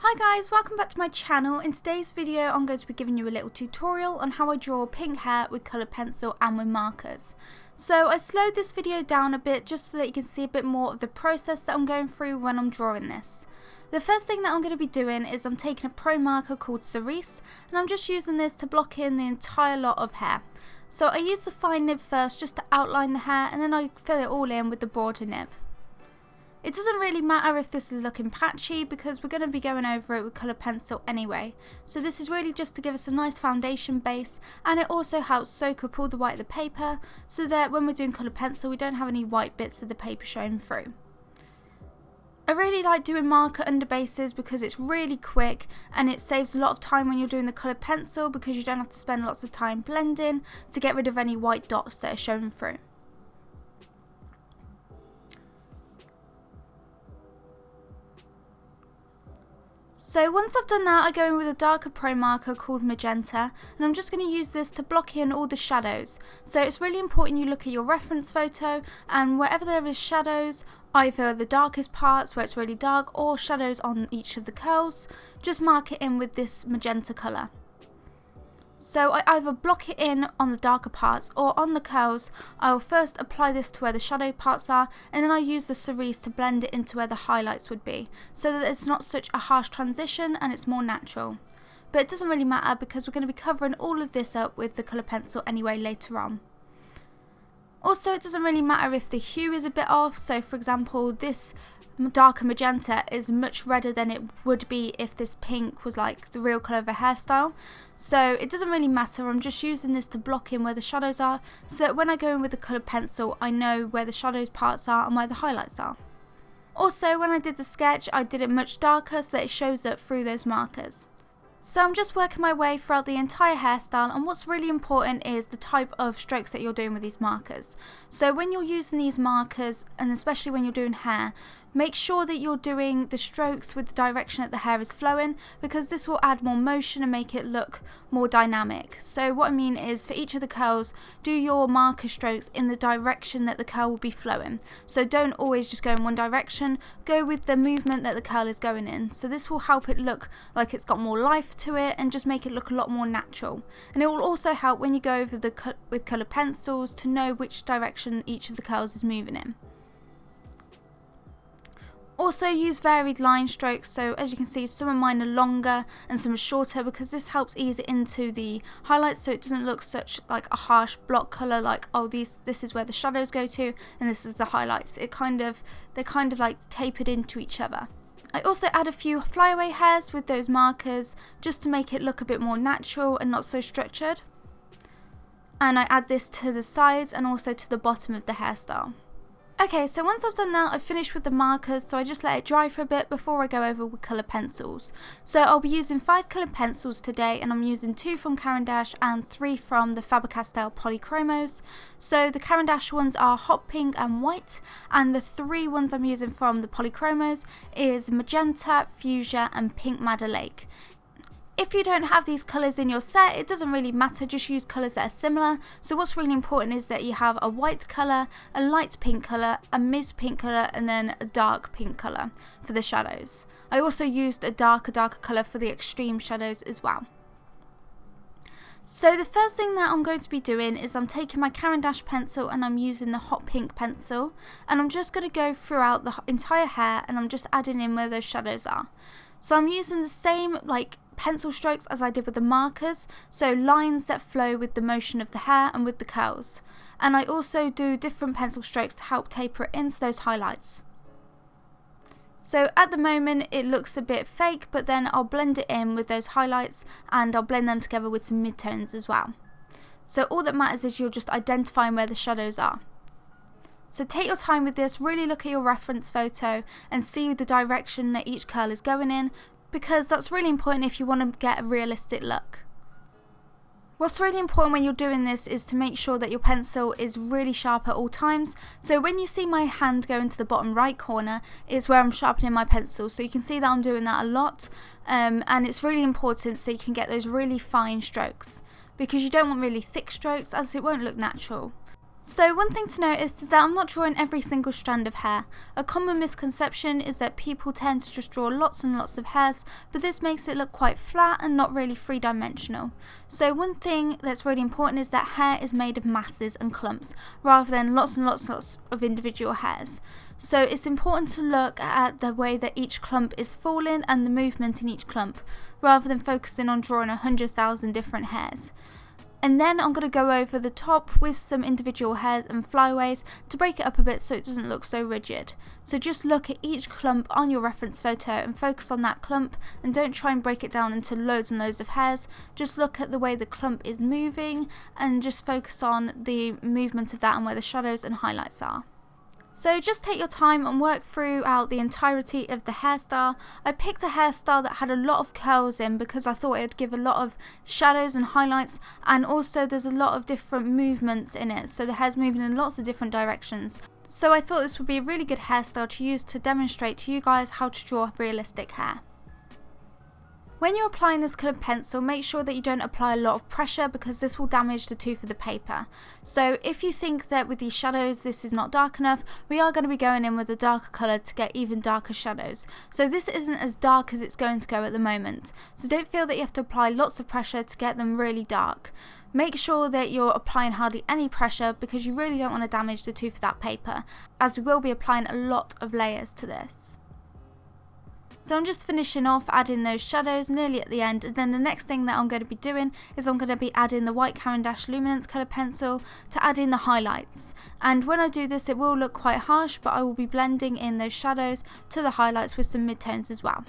Hi guys, welcome back to my channel. In today's video I'm going to be giving you a little tutorial on how I draw pink hair with coloured pencil and with markers. So I slowed this video down a bit just so that you can see a bit more of the process that I'm going through when I'm drawing this. The first thing that I'm going to be doing is I'm taking a pro marker called Cerise and I'm just using this to block in the entire lot of hair. So I use the fine nib first just to outline the hair and then I fill it all in with the broader nib. It doesn't really matter if this is looking patchy because we're going to be going over it with coloured pencil anyway. So this is really just to give us a nice foundation base, and it also helps soak up all the white of the paper so that when we're doing coloured pencil we don't have any white bits of the paper showing through. I really like doing marker underbases because it's really quick and it saves a lot of time when you're doing the coloured pencil because you don't have to spend lots of time blending to get rid of any white dots that are showing through. So once I've done that, I go in with a darker pro marker called Magenta, and I'm just going to use this to block in all the shadows. So it's really important you look at your reference photo, and wherever there is shadows, either the darkest parts where it's really dark or shadows on each of the curls, just mark it in with this magenta colour. So I either block it in on the darker parts or on the curls. I will first apply this to where the shadow parts are and then I use the Cerise to blend it into where the highlights would be so that it's not such a harsh transition and it's more natural. But it doesn't really matter because we're going to be covering all of this up with the colour pencil anyway later on. Also, it doesn't really matter if the hue is a bit off, so for example this darker magenta is much redder than it would be if this pink was like the real colour of a hairstyle. So it doesn't really matter, I'm just using this to block in where the shadows are so that when I go in with the coloured pencil I know where the shadows parts are and where the highlights are. Also, when I did the sketch I did it much darker so that it shows up through those markers. So I'm just working my way throughout the entire hairstyle, and what's really important is the type of strokes that you're doing with these markers. So when you're using these markers, and especially when you're doing hair, make sure that you're doing the strokes with the direction that the hair is flowing because this will add more motion and make it look more dynamic. So what I mean is for each of the curls, do your marker strokes in the direction that the curl will be flowing. So don't always just go in one direction, go with the movement that the curl is going in. So this will help it look like it's got more life to it and just make it look a lot more natural. And it will also help when you go over with coloured pencils to know which direction each of the curls is moving in. Also use varied line strokes, so as you can see some of mine are longer and some are shorter because this helps ease it into the highlights so it doesn't look such like a harsh block colour like oh this is where the shadows go to and this is the highlights. They're kind of like tapered into each other. I also add a few flyaway hairs with those markers just to make it look a bit more natural and not so structured. And I add this to the sides and also to the bottom of the hairstyle. Okay, so once I've done that, I've finished with the markers, so I just let it dry for a bit before I go over with coloured pencils. So I'll be using 5 coloured pencils today, and I'm using 2 from Caran D'ache and 3 from the Faber Castell Polychromos. So the Caran D'ache ones are hot pink and white, and the 3 ones I'm using from the Polychromos is Magenta, Fuchsia and Pink Madder Lake. If you don't have these colours in your set, it doesn't really matter, just use colours that are similar. So what's really important is that you have a white colour, a light pink colour, a mist pink colour and then a dark pink colour for the shadows. I also used a darker colour for the extreme shadows as well. So the first thing that I'm going to be doing is I'm taking my Caran D'ache pencil and I'm using the hot pink pencil and I'm just going to go throughout the entire hair and I'm just adding in where those shadows are. So I'm using the same pencil strokes as I did with the markers, so lines that flow with the motion of the hair and with the curls. And I also do different pencil strokes to help taper it into those highlights. So at the moment it looks a bit fake, but then I'll blend it in with those highlights and I'll blend them together with some midtones as well. So all that matters is you're just identifying where the shadows are. So take your time with this, really look at your reference photo and see the direction that each curl is going in, because that's really important if you want to get a realistic look. What's really important when you're doing this is to make sure that your pencil is really sharp at all times. So when you see my hand go into the bottom right corner is where I'm sharpening my pencil, so you can see that I'm doing that a lot, and it's really important so you can get those really fine strokes because you don't want really thick strokes as it won't look natural. So one thing to notice is that I'm not drawing every single strand of hair. A common misconception is that people tend to just draw lots and lots of hairs, but this makes it look quite flat and not really three-dimensional. So one thing that's really important is that hair is made of masses and clumps, rather than lots and lots of individual hairs. So it's important to look at the way that each clump is falling and the movement in each clump, rather than focusing on drawing 100,000 different hairs. And then I'm going to go over the top with some individual hairs and flyaways to break it up a bit so it doesn't look so rigid. So just look at each clump on your reference photo and focus on that clump, and don't try and break it down into loads and loads of hairs. Just look at the way the clump is moving and just focus on the movement of that and where the shadows and highlights are. So just take your time and work throughout the entirety of the hairstyle. I picked a hairstyle that had a lot of curls in because I thought it would give a lot of shadows and highlights, and also there's a lot of different movements in it, so the hair's moving in lots of different directions. So I thought this would be a really good hairstyle to use to demonstrate to you guys how to draw realistic hair. When you're applying this coloured pencil, make sure that you don't apply a lot of pressure because this will damage the tooth of the paper. So if you think that with these shadows this is not dark enough, we are going to be going in with a darker colour to get even darker shadows. So this isn't as dark as it's going to go at the moment. So don't feel that you have to apply lots of pressure to get them really dark. Make sure that you're applying hardly any pressure because you really don't want to damage the tooth of that paper, as we will be applying a lot of layers to this. So I'm just finishing off adding those shadows nearly at the end, and then the next thing that I'm going to be doing is I'm going to be adding the white Caran d'Ache Luminance colour pencil to add in the highlights. And when I do this it will look quite harsh, but I will be blending in those shadows to the highlights with some midtones as well.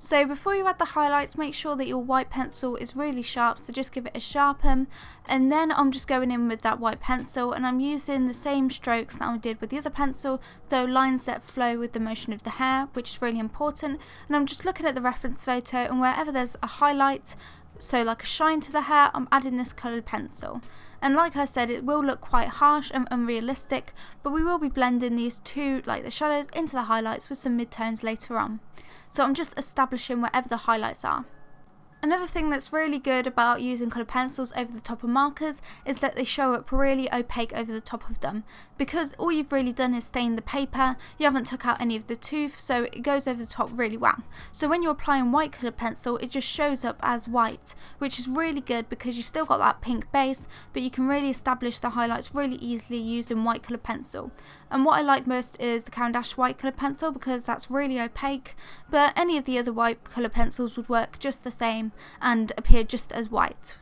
So before you add the highlights, make sure that your white pencil is really sharp, so just give it a sharpen, and then I'm just going in with that white pencil and I'm using the same strokes that I did with the other pencil, so lines that flow with the motion of the hair, which is really important. And I'm just looking at the reference photo, and wherever there's a highlight, so like a shine to the hair, I'm adding this coloured pencil. And like I said, it will look quite harsh and unrealistic, but we will be blending these two, like the shadows, into the highlights with some midtones later on. So I'm just establishing wherever the highlights are. Another thing that's really good about using coloured pencils over the top of markers is that they show up really opaque over the top of them, because all you've really done is stain the paper, you haven't took out any of the tooth, so it goes over the top really well. So when you're applying white coloured pencil, it just shows up as white, which is really good because you've still got that pink base, but you can really establish the highlights really easily using white coloured pencil. And what I like most is the Caran d'Ache white coloured pencil because that's really opaque, but any of the other white coloured pencils would work just the same and appear just as white.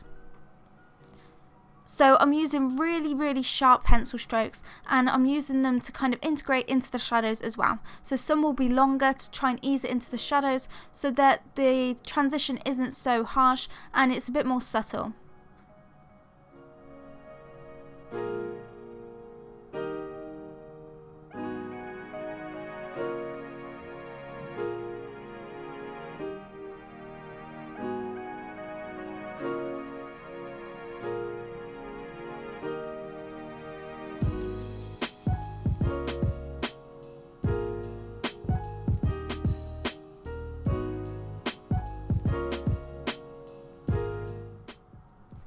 So I'm using really sharp pencil strokes, and I'm using them to kind of integrate into the shadows as well. So some will be longer to try and ease it into the shadows so that the transition isn't so harsh and it's a bit more subtle.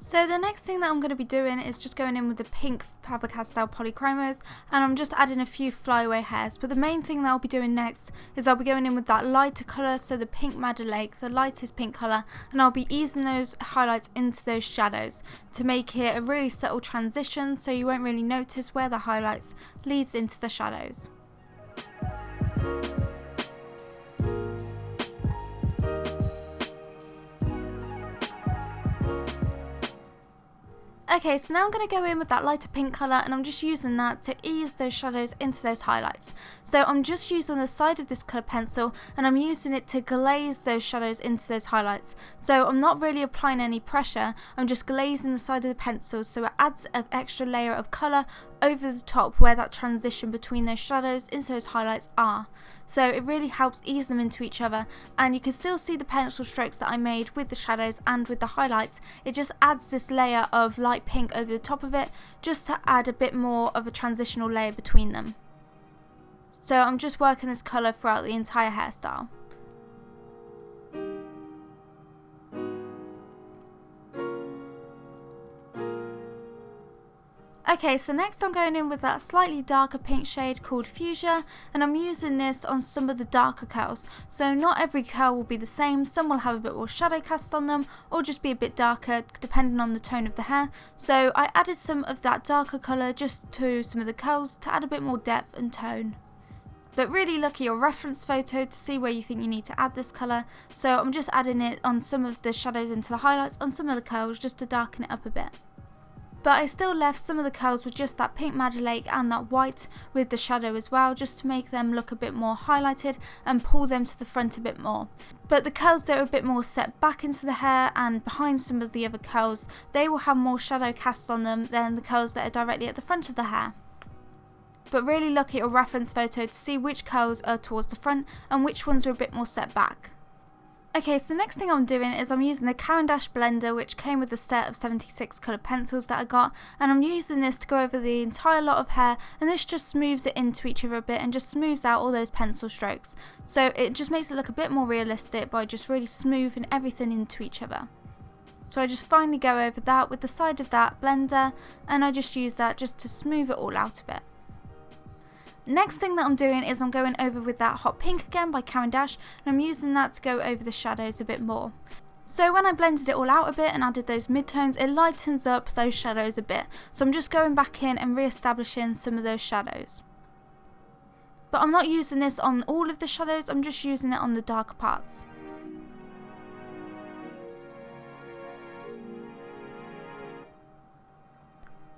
So the next thing that I'm going to be doing is just going in with the pink Faber Castell Polychromos, and I'm just adding a few flyaway hairs. But the main thing that I'll be doing next is I'll be going in with that lighter colour, so the pink Madder Lake, the lightest pink colour, and I'll be easing those highlights into those shadows to make it a really subtle transition, so you won't really notice where the highlights leads into the shadows. Okay, so now I'm going to go in with that lighter pink colour, and I'm just using that to ease those shadows into those highlights. So I'm just using the side of this colour pencil and I'm using it to glaze those shadows into those highlights. So I'm not really applying any pressure, I'm just glazing the side of the pencil so it adds an extra layer of colour over the top where that transition between those shadows into those highlights are. So it really helps ease them into each other, and you can still see the pencil strokes that I made with the shadows and with the highlights. It just adds this layer of light pink over the top of it just to add a bit more of a transitional layer between them. So I'm just working this colour throughout the entire hairstyle. Okay, so next I'm going in with that slightly darker pink shade called Fuchsia, and I'm using this on some of the darker curls. So not every curl will be the same, some will have a bit more shadow cast on them or just be a bit darker depending on the tone of the hair. So I added some of that darker colour just to some of the curls to add a bit more depth and tone. But really look at your reference photo to see where you think you need to add this colour. So I'm just adding it on some of the shadows into the highlights on some of the curls just to darken it up a bit. But I still left some of the curls with just that pink Madder Lake and that white with the shadow as well, just to make them look a bit more highlighted and pull them to the front a bit more. But the curls that are a bit more set back into the hair and behind some of the other curls, they will have more shadow cast on them than the curls that are directly at the front of the hair. But really look at your reference photo to see which curls are towards the front and which ones are a bit more set back. Okay, so next thing I'm doing is I'm using the Caran D'ache blender, which came with a set of 76 coloured pencils that I got, and I'm using this to go over the entire lot of hair, and this just smooths it into each other a bit and just smooths out all those pencil strokes. So it just makes it look a bit more realistic by just really smoothing everything into each other. So I just finally go over that with the side of that blender, and I just use that just to smooth it all out a bit. Next thing that I'm doing is I'm going over with that hot pink again by Caran D'ache, and I'm using that to go over the shadows a bit more. So when I blended it all out a bit and added those midtones, it lightens up those shadows a bit. So I'm just going back in and re-establishing some of those shadows. But I'm not using this on all of the shadows, I'm just using it on the darker parts.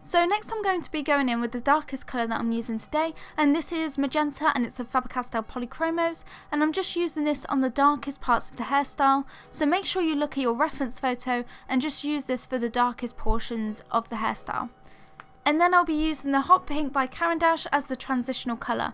So next I'm going to be going in with the darkest colour that I'm using today, and this is Magenta, and it's a Faber Castell Polychromos, and I'm just using this on the darkest parts of the hairstyle. So make sure you look at your reference photo and just use this for the darkest portions of the hairstyle. And then I'll be using the hot pink by Caran D'ache as the transitional colour.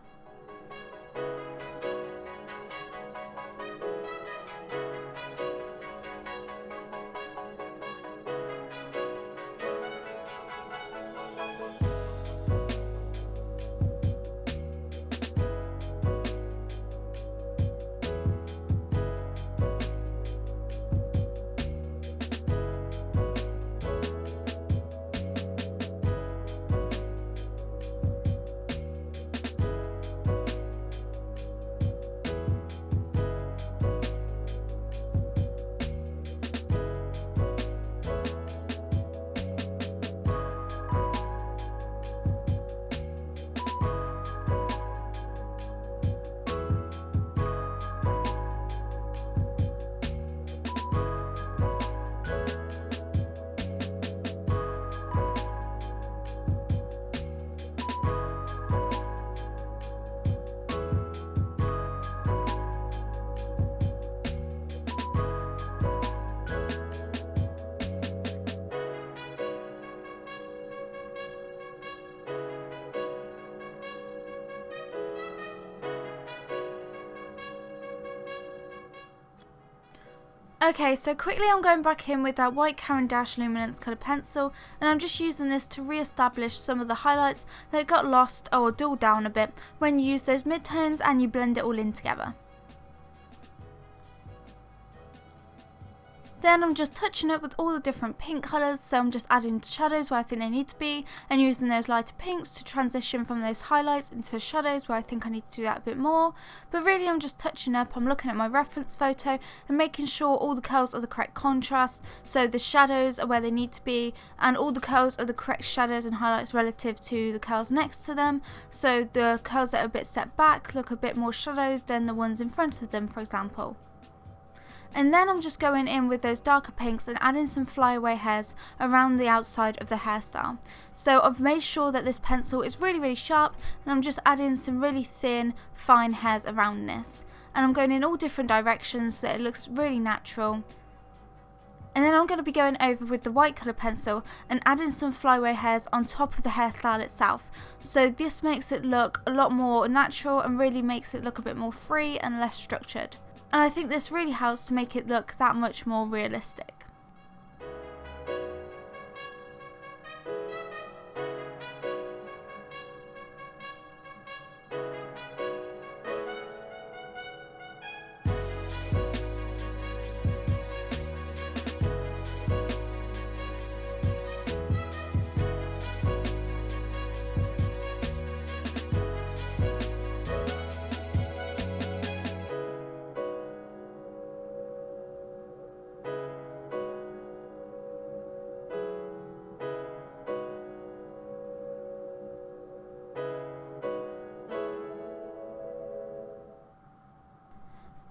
Okay, so quickly I'm going back in with that white Caran D'ache Luminance colour pencil, and I'm just using this to re-establish some of the highlights that got lost or dulled down a bit when you use those midtones and you blend it all in together. Then I'm just touching up with all the different pink colours, so I'm just adding shadows where I think they need to be and using those lighter pinks to transition from those highlights into shadows where I think I need to do that a bit more. But really I'm just touching up, I'm looking at my reference photo and making sure all the curls are the correct contrast, so the shadows are where they need to be and all the curls are the correct shadows and highlights relative to the curls next to them, so the curls that are a bit set back look a bit more shadows than the ones in front of them, for example. And then I'm just going in with those darker pinks and adding some flyaway hairs around the outside of the hairstyle. So I've made sure that this pencil is really sharp, and I'm just adding some really thin, fine hairs around this. And I'm going in all different directions so it looks really natural. And then I'm going to be going over with the white colour pencil and adding some flyaway hairs on top of the hairstyle itself. So this makes it look a lot more natural and really makes it look a bit more free and less structured. And I think this really helps to make it look that much more realistic.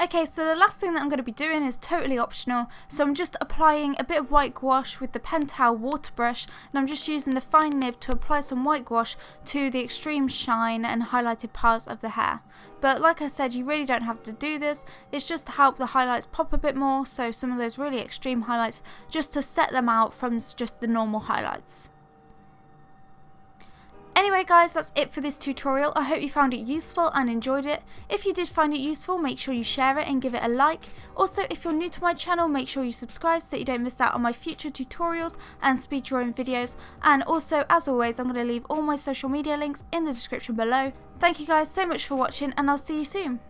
Okay, so the last thing that I'm going to be doing is totally optional, so I'm just applying a bit of white gouache with the pen towel water brush, and I'm just using the fine nib to apply some white gouache to the extreme shine and highlighted parts of the hair. But like I said, you really don't have to do this, it's just to help the highlights pop a bit more, so some of those really extreme highlights, just to set them out from just the normal highlights. Anyway guys, that's it for this tutorial. I hope you found it useful and enjoyed it. If you did find it useful, make sure you share it and give it a like. Also, if you're new to my channel, make sure you subscribe so that you don't miss out on my future tutorials and speed drawing videos. And also, as always, I'm going to leave all my social media links in the description below. Thank you guys so much for watching, and I'll see you soon.